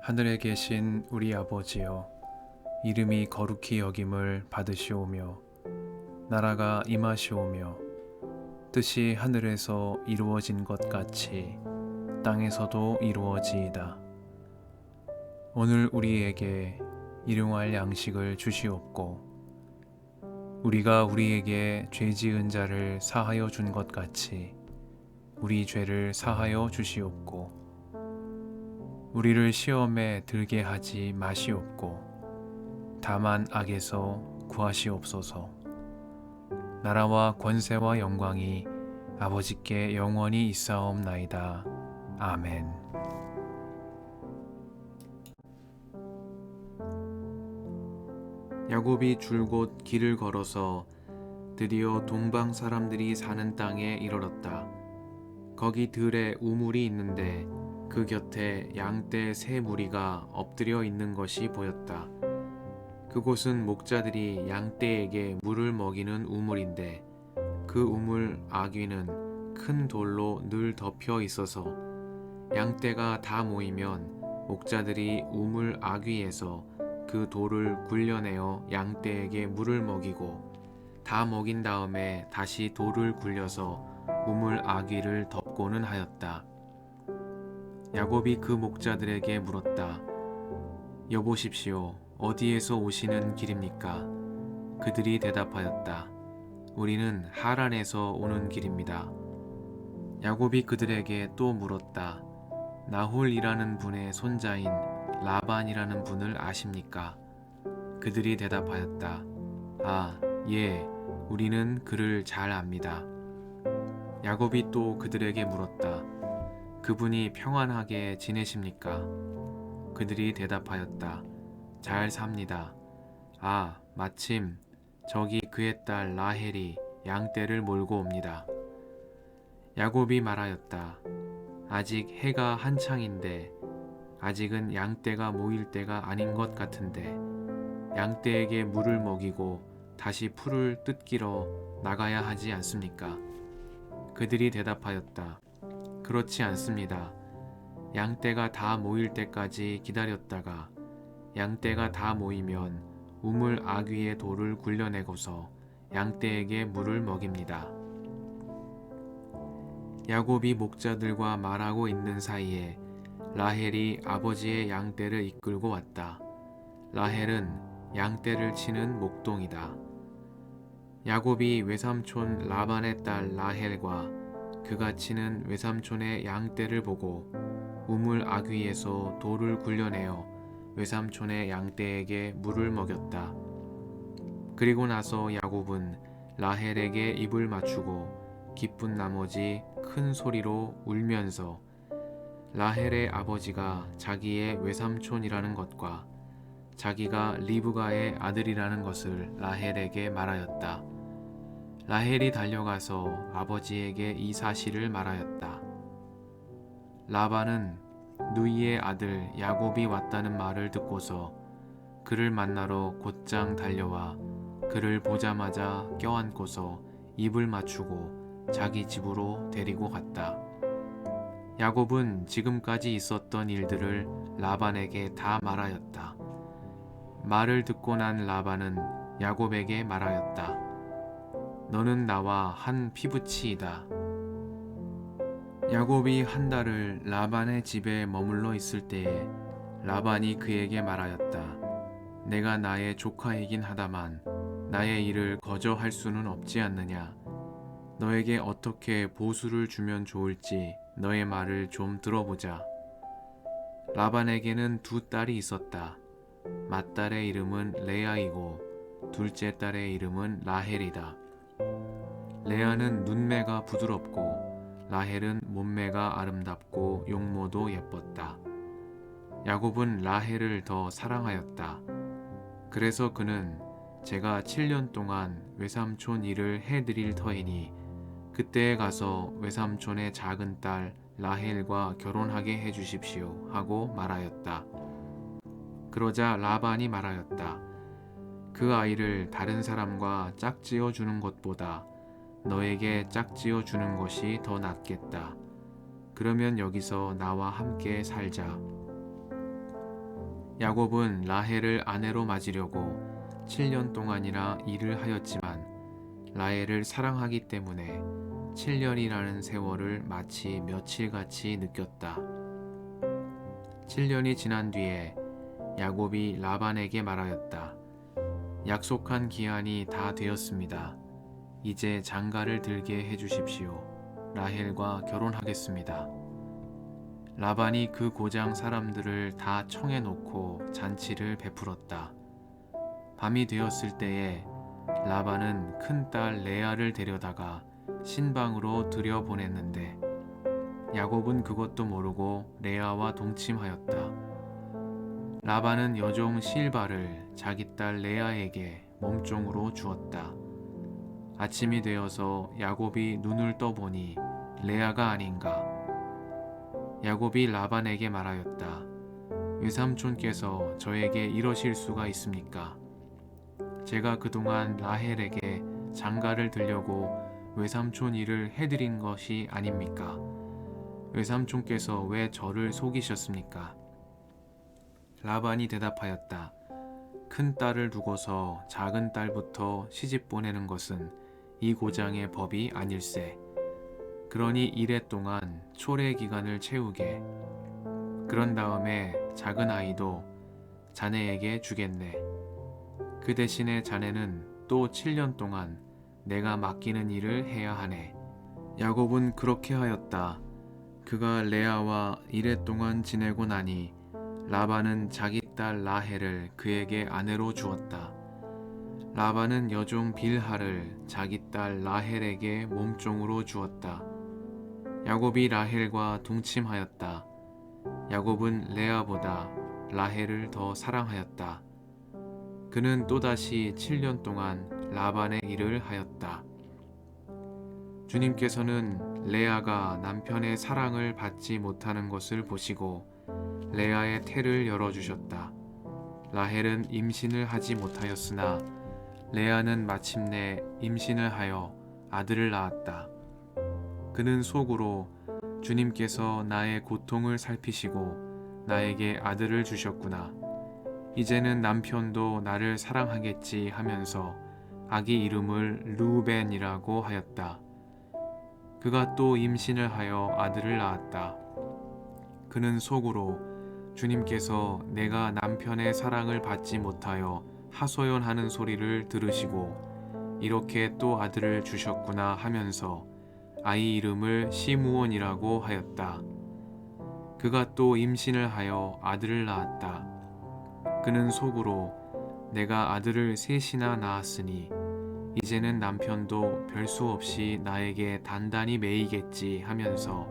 하늘에 계신 우리 아버지여, 이름이 거룩히 여김을 받으시오며 나라가 임하시오며 뜻이 하늘에서 이루어진 것 같이 땅에서도 이루어지이다. 오늘 우리에게 일용할 양식을 주시옵고 우리가 우리에게 죄 지은 자를 사하여 준 것 같이 우리 죄를 사하여 주시옵고 우리를 시험에 들게 하지 마시옵고 다만 악에서 구하시옵소서. 나라와 권세와 영광이 아버지께 영원히 있사옵나이다. 아멘. 야곱이 줄곧 길을 걸어서 드디어 동방 사람들이 사는 땅에 이르렀다. 거기 들에 우물이 있는데 그 곁에 양떼 세 무리가 엎드려 있는 것이 보였다. 그곳은 목자들이 양떼에게 물을 먹이는 우물인데 그 우물 아귀는 큰 돌로 늘 덮여 있어서 양떼가 다 모이면 목자들이 우물 아귀에서 그 돌을 굴려내어 양떼에게 물을 먹이고 다 먹인 다음에 다시 돌을 굴려서 우물 아귀를 덮고는 하였다. 야곱이 그 목자들에게 물었다. 여보십시오, 어디에서 오시는 길입니까? 그들이 대답하였다. 우리는 하란에서 오는 길입니다. 야곱이 그들에게 또 물었다. 나홀이라는 분의 손자인 라반이라는 분을 아십니까? 그들이 대답하였다. 아, 예, 우리는 그를 잘 압니다. 야곱이 또 그들에게 물었다. 그분이 평안하게 지내십니까? 그들이 대답하였다. 잘 삽니다. 아, 마침 저기 그의 딸 라헬이 양떼를 몰고 옵니다. 야곱이 말하였다. 아직 해가 한창인데 아직은 양떼가 모일 때가 아닌 것 같은데 양떼에게 물을 먹이고 다시 풀을 뜯기러 나가야 하지 않습니까? 그들이 대답하였다. 그렇지 않습니다. 양떼가 다 모일 때까지 기다렸다가 양떼가 다 모이면 우물 아귀의 돌을 굴려내고서 양떼에게 물을 먹입니다. 야곱이 목자들과 말하고 있는 사이에 라헬이 아버지의 양떼를 이끌고 왔다. 라헬은 양떼를 치는 목동이다. 야곱이 외삼촌 라반의 딸 라헬과 그가 치는 외삼촌의 양떼를 보고 우물 아귀에서 돌을 굴려내어 외삼촌의 양떼에게 물을 먹였다. 그리고 나서 야곱은 라헬에게 입을 맞추고 기쁜 나머지 큰 소리로 울면서 라헬의 아버지가 자기의 외삼촌이라는 것과 자기가 리브가의 아들이라는 것을 라헬에게 말하였다. 라헬이 달려가서 아버지에게 이 사실을 말하였다. 라반은 누이의 아들 야곱이 왔다는 말을 듣고서 그를 만나러 곧장 달려와 그를 보자마자 껴안고서 입을 맞추고 자기 집으로 데리고 갔다. 야곱은 지금까지 있었던 일들을 라반에게 다 말하였다. 말을 듣고 난 라반은 야곱에게 말하였다. 너는 나와 한 피부치이다. 야곱이 한 달을 라반의 집에 머물러 있을 때에 라반이 그에게 말하였다. 내가 나의 조카이긴 하다만 나의 일을 거저할 수는 없지 않느냐. 너에게 어떻게 보수를 주면 좋을지 너의 말을 좀 들어보자. 라반에게는 두 딸이 있었다. 맏딸의 이름은 레아이고 둘째 딸의 이름은 라헬이다. 레아는 눈매가 부드럽고 라헬은 몸매가 아름답고 용모도 예뻤다. 야곱은 라헬을 더 사랑하였다. 그래서 그는 제가 7년 동안 외삼촌 일을 해드릴 터이니 그때에 가서 외삼촌의 작은 딸 라헬과 결혼하게 해주십시오 하고 말하였다. 그러자 라반이 말하였다. 그 아이를 다른 사람과 짝지어 주는 것보다 너에게 짝지어 주는 것이 더 낫겠다. 그러면 여기서 나와 함께 살자. 야곱은 라헬을 아내로 맞으려고 7년 동안이나 일을 하였지만 라헬을 사랑하기 때문에 7년이라는 세월을 마치 며칠같이 느꼈다. 7년이 지난 뒤에 야곱이 라반에게 말하였다. 약속한 기한이 다 되었습니다. 이제 장가를 들게 해주십시오. 라헬과 결혼하겠습니다. 라반이 그 고장 사람들을 다 청해놓고 잔치를 베풀었다. 밤이 되었을 때에 라반은 큰딸 레아를 데려다가 신방으로 들여보냈는데 야곱은 그것도 모르고 레아와 동침하였다. 라반은 여종 실바를 자기 딸 레아에게 몸종으로 주었다. 아침이 되어서 야곱이 눈을 떠보니 레아가 아닌가. 야곱이 라반에게 말하였다. 외삼촌께서 저에게 이러실 수가 있습니까? 제가 그동안 라헬에게 장가를 들려고 외삼촌 일을 해드린 것이 아닙니까? 외삼촌께서 왜 저를 속이셨습니까? 라반이 대답하였다. 큰 딸을 두고서 작은 딸부터 시집 보내는 것은 이 고장의 법이 아닐세. 그러니 이래 동안 초래 기간을 채우게. 그런 다음에 작은 아이도 자네에게 주겠네. 그 대신에 자네는 또 7년 동안 내가 맡기는 일을 해야 하네. 야곱은 그렇게 하였다. 그가 레아와 이래 동안 지내고 나니 라반은 자기 딸 라헬을 그에게 아내로 주었다. 라반은 여종 빌하를 자기 딸 라헬에게 몸종으로 주었다. 야곱이 라헬과 동침하였다. 야곱은 레아보다 라헬을 더 사랑하였다. 그는 또다시 7년 동안 라반의 일을 하였다. 주님께서는 레아가 남편의 사랑을 받지 못하는 것을 보시고 레아의 태를 열어주셨다. 라헬은 임신을 하지 못하였으나 레아는 마침내 임신을 하여 아들을 낳았다. 그는 속으로 주님께서 나의 고통을 살피시고 나에게 아들을 주셨구나. 이제는 남편도 나를 사랑하겠지 하면서 아기 이름을 르우벤이라고 하였다. 그가 또 임신을 하여 아들을 낳았다. 그는 속으로 주님께서 내가 남편의 사랑을 받지 못하여 하소연하는 소리를 들으시고 이렇게 또 아들을 주셨구나 하면서 아이 이름을 시므온이라고 하였다. 그가 또 임신을 하여 아들을 낳았다. 그는 속으로 내가 아들을 셋이나 낳았으니 이제는 남편도 별수 없이 나에게 단단히 매이겠지 하면서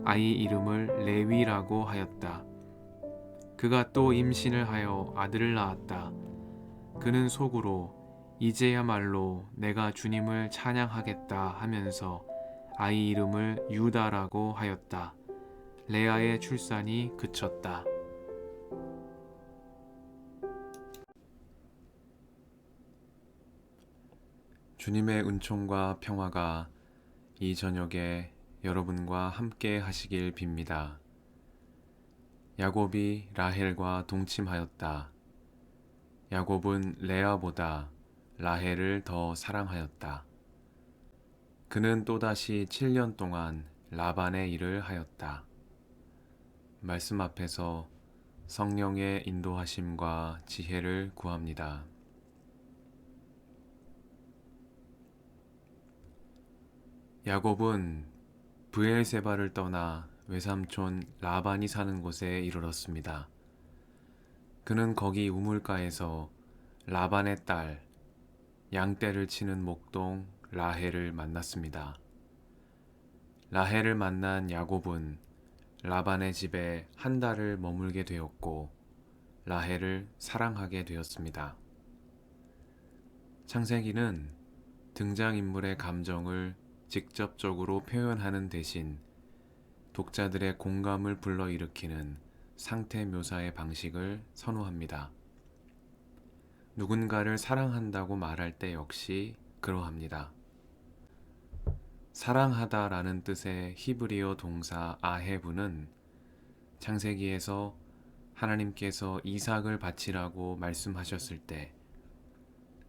아이 이름을 레위라고 하였다. 그가 또 임신을 하여 아들을 낳았다. 그는 속으로 이제야말로 내가 주님을 찬양하겠다 하면서 아이 이름을 유다라고 하였다. 레아의 출산이 그쳤다. 주님의 은총과 평화가 이 저녁에 여러분과 함께 하시길 빕니다. 야곱이 라헬과 동침하였다. 야곱은 레아보다 라헬을 더 사랑하였다. 그는 또다시 7년 동안 라반의 일을 하였다. 말씀 앞에서 성령의 인도하심과 지혜를 구합니다. 야곱은 브엘세바를 떠나 외삼촌 라반이 사는 곳에 이르렀습니다. 그는 거기 우물가에서 라반의 딸, 양떼를 치는 목동 라헬을 만났습니다. 라헬을 만난 야곱은 라반의 집에 한 달을 머물게 되었고 라헬을 사랑하게 되었습니다. 창세기는 등장인물의 감정을 직접적으로 표현하는 대신 독자들의 공감을 불러일으키는 상태 묘사의 방식을 선호합니다. 누군가를 사랑한다고 말할 때 역시 그러합니다. 사랑하다라는 뜻의 히브리어 동사 아헤브는 창세기에서 하나님께서 이삭을 바치라고 말씀하셨을 때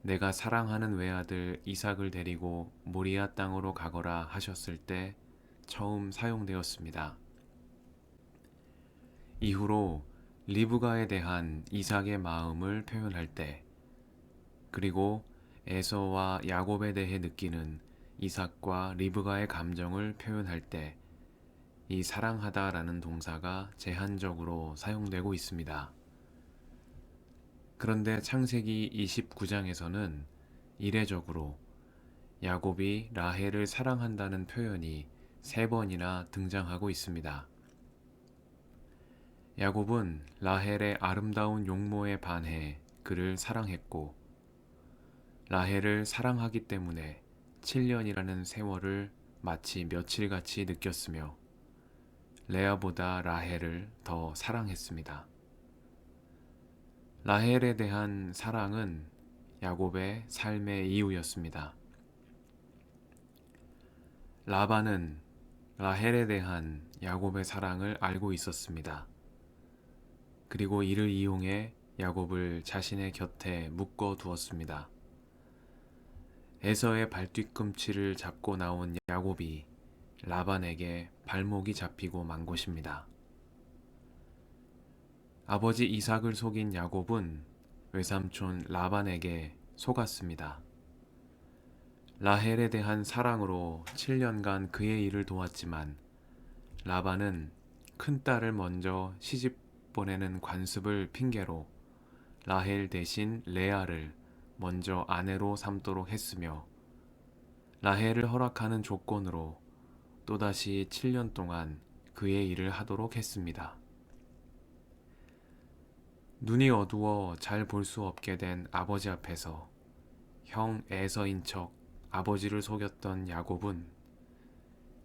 내가 사랑하는 외아들 이삭을 데리고 모리아 땅으로 가거라 하셨을 때 처음 사용되었습니다. 이후로 리브가에 대한 이삭의 마음을 표현할 때, 그리고 에서와 야곱에 대해 느끼는 이삭과 리브가의 감정을 표현할 때 이 사랑하다라는 동사가 제한적으로 사용되고 있습니다. 그런데 창세기 29장에서는 이례적으로 야곱이 라헬을 사랑한다는 표현이 3번이나 등장하고 있습니다. 야곱은 라헬의 아름다운 용모에 반해 그를 사랑했고, 라헬을 사랑하기 때문에 7년이라는 세월을 마치 며칠같이 느꼈으며 레아보다 라헬을 더 사랑했습니다. 라헬에 대한 사랑은 야곱의 삶의 이유였습니다. 라반은 라헬에 대한 야곱의 사랑을 알고 있었습니다. 그리고 이를 이용해 야곱을 자신의 곁에 묶어 두었습니다. 에서의 발뒤꿈치를 잡고 나온 야곱이 라반에게 발목이 잡히고 만 것입니다. 아버지 이삭을 속인 야곱은 외삼촌 라반에게 속았습니다. 라헬에 대한 사랑으로 7년간 그의 일을 도왔지만 라반은 큰딸을 먼저 시집 보내는 관습을 핑계로 라헬 대신 레아를 먼저 아내로 삼도록 했으며, 라헬을 허락하는 조건으로 또다시 7년 동안 그의 일을 하도록 했습니다. 눈이 어두워 잘 볼 수 없게 된 아버지 앞에서 형 에서인 척 아버지를 속였던 야곱은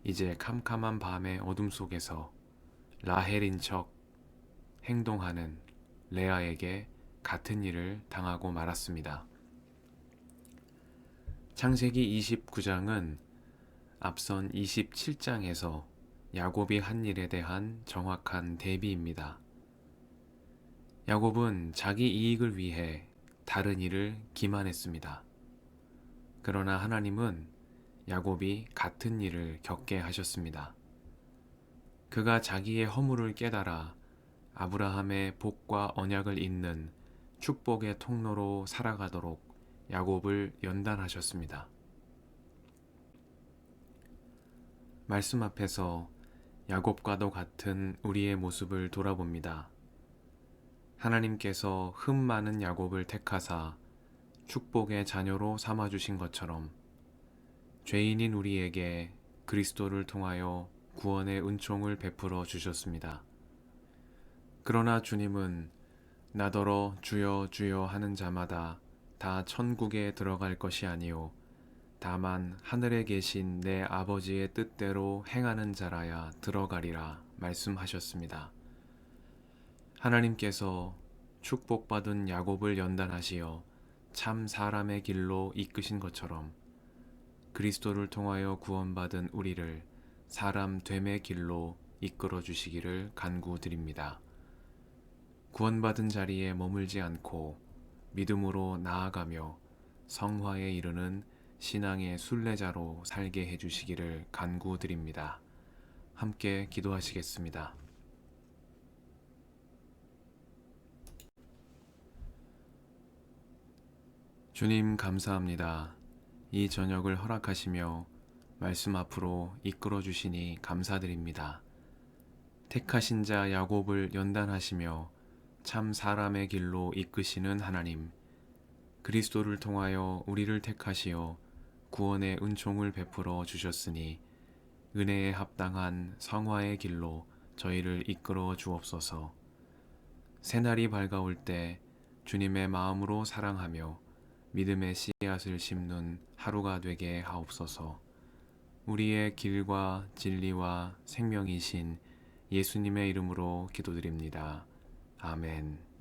이제 캄캄한 밤의 어둠 속에서 라헬인 척 행동하는 레아에게 같은 일을 당하고 말았습니다. 창세기 29장은 앞선 27장에서 야곱이 한 일에 대한 정확한 대비입니다. 야곱은 자기 이익을 위해 다른 일을 기만했습니다. 그러나 하나님은 야곱이 같은 일을 겪게 하셨습니다. 그가 자기의 허물을 깨달아 아브라함의 복과 언약을 잇는 축복의 통로로 살아가도록 야곱을 연단하셨습니다. 말씀 앞에서 야곱과도 같은 우리의 모습을 돌아봅니다. 하나님께서 흠 많은 야곱을 택하사 축복의 자녀로 삼아주신 것처럼 죄인인 우리에게 그리스도를 통하여 구원의 은총을 베풀어 주셨습니다. 그러나 주님은 나더러 주여 주여 하는 자마다 다 천국에 들어갈 것이 아니요 다만 하늘에 계신 내 아버지의 뜻대로 행하는 자라야 들어가리라 말씀하셨습니다. 하나님께서 축복받은 야곱을 연단하시어 참 사람의 길로 이끄신 것처럼 그리스도를 통하여 구원받은 우리를 사람 됨의 길로 이끌어 주시기를 간구드립니다. 구원받은 자리에 머물지 않고 믿음으로 나아가며 성화에 이르는 신앙의 순례자로 살게 해주시기를 간구드립니다. 함께 기도하시겠습니다. 주님 감사합니다. 이 저녁을 허락하시며 말씀 앞으로 이끌어 주시니 감사드립니다. 택하신 자 야곱을 연단하시며 참 사람의 길로 이끄시는 하나님, 그리스도를 통하여 우리를 택하시어 구원의 은총을 베풀어 주셨으니 은혜에 합당한 성화의 길로 저희를 이끌어 주옵소서. 새날이 밝아올 때 주님의 마음으로 사랑하며 믿음의 씨앗을 심는 하루가 되게 하옵소서. 우리의 길과 진리와 생명이신 예수님의 이름으로 기도드립니다. 아멘.